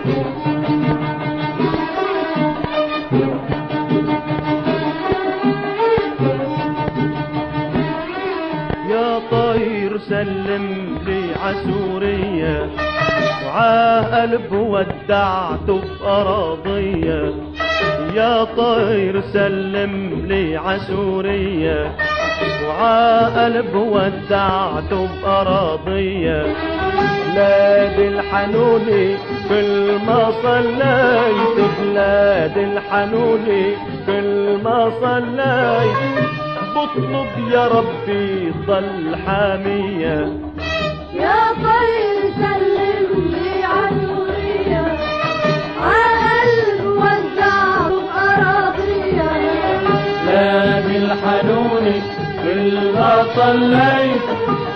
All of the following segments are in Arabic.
يا طير سلم لي عسورية وعقلب ودعته بأراضية. يا طير سلم لي عسورية وعقلب ودعته بأراضية. بلاد الحنوني كل ما صليت، بلاد الحنوني كل ما صليت، بطلب يا ربي ضل حامية. يا طير سلم لي عسورية عقلب ودعته بأراضية. بلاد الحنوني كل ما صليت،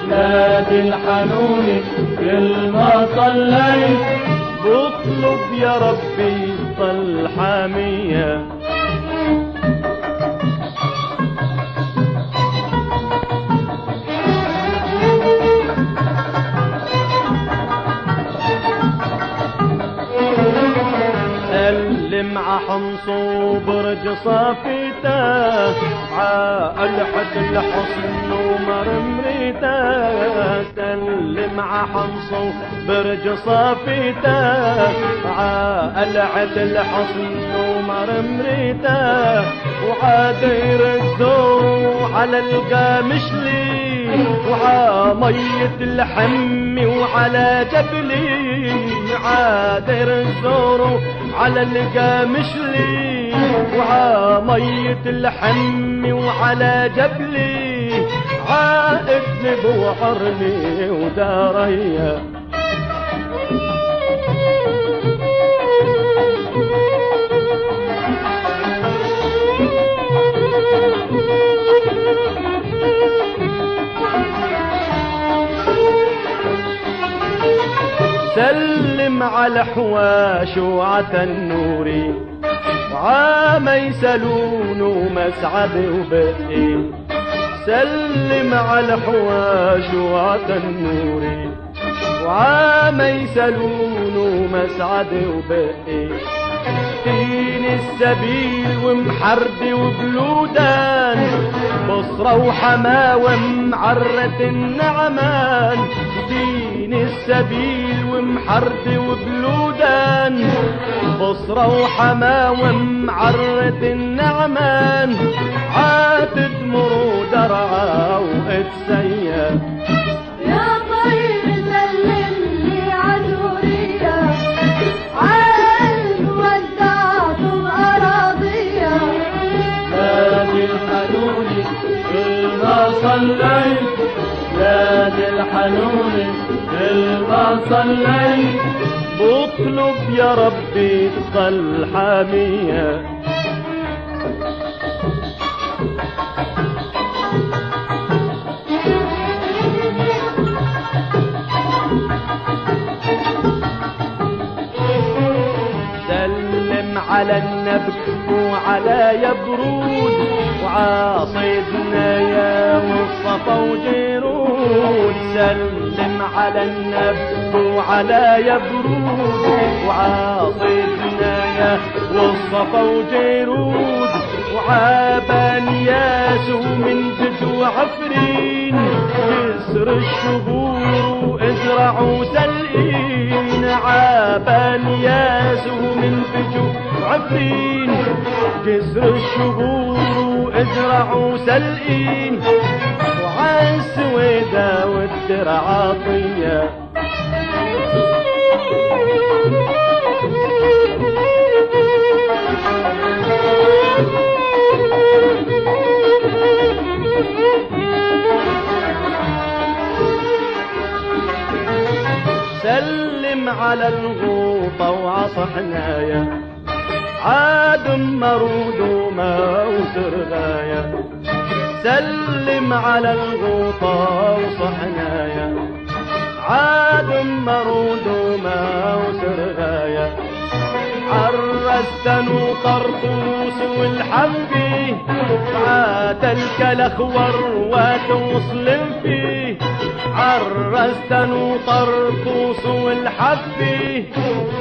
بلاد الحنوني كل ما صليت، بطلب يا ربي ضل حامية. سلم ع حمص وبرج صافيته، عالحة الحصن ومرمريته. سلم ع حمص وبرج صافيته، عالحة الحصن ومرمريته. وعادير الزور على القامشلي، وعامية الحمي وعلى جبلي. عادير الزور على القامشلي، وعامية الحمي وعلى جبلي. عائدني بوحرني وداريا. سلم على حواش وعتنوري، وعاميسلون ومسعد وبقي. سلم على حواش وعتنوري، وعاميسلون ومسعد وبقي. دين السبيل ومحردي وبلودان، بصرة وحماوة معرة النعمان. دين السبيل ومحردي وبلودان، بصرة وحماوة معرة النعمان. عاتد مرود درعا واتسيا. يا طير سلم لي عسورية عقلب ودعته بأراضية. بلاد الحنوني كل ما صليت، بلاد الحنوني كل ما صليت، بطلب يا ربي تضل حامية. سلم على النبك وعلى يبرود، وعاصيدنا يا والصفا وجيرود. سلم على النبك وعلى يبرود، وعاصيدنا يا والصفا وجيرود. وعابان ياس ومن بدو عفرين، جسر الشهور وازرع وسلقين. عابان ياس ومن بدو عفرين، جسر الشهور وازرع وسلقين. وعالسويدة والدرع عطية. سلم على الغوطة وعصحنايا، عاد مرود وما وسرغايا. سلم على الغوطة وصحنايا، عاد مرود وما وسرغايا. عرستن وطرطوس والحنفي، عاد الكلخ وروات وصلم فيه. عرستن وطرطوس والحبي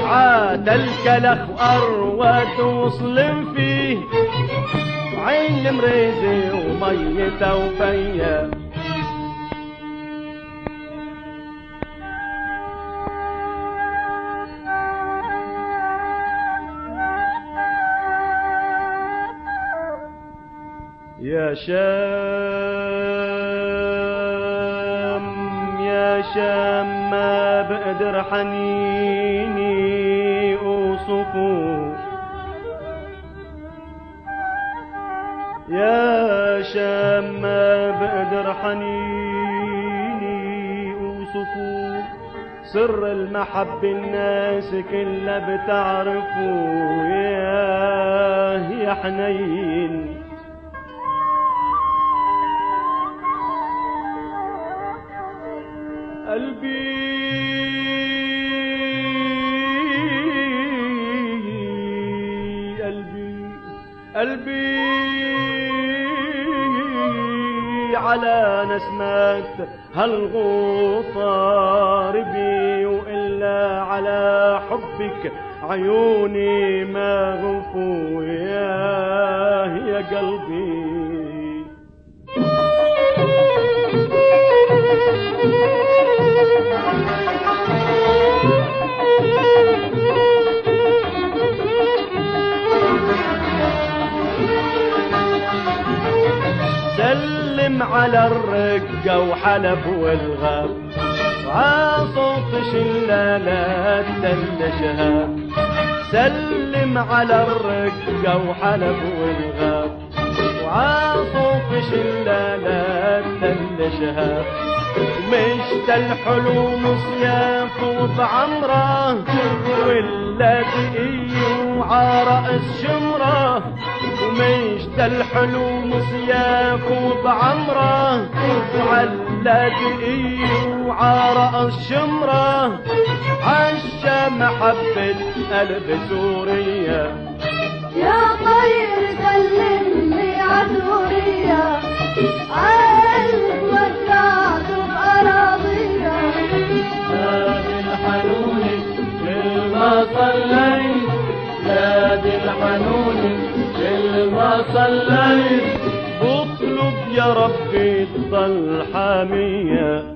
عاد الكلخ وأروت وصلم فيه عين المريزي وميته وفيا يا شام يا شام ما بقدر حنيني اوصفه يا شام ما بقدر حنيني اوصفه سر المحبة الناس كلها بتعرفه يا حنين قلبي على نسمات هالغوطار بي وإلا على حبك عيوني ما غفوا يا قلبي سلم على الرقة وحلب والغاب عصوت شلالات تلشها سلم على الرقة وحلب والغاب وعصوت شلالات تلشها مشت الحلوم سياف وبعمره ولا دقي وعرقص شمره ومشت الحلوم سياف وبعمره وعلى دقي وعرقص شمره عشا محبة قلب سوريا يا طير سلم لي عسورية قلب ودعت بأراضية نادي الحنون كل ما صليت نادي الحنون كل ما صليت بطلب يا ربي تضل حامية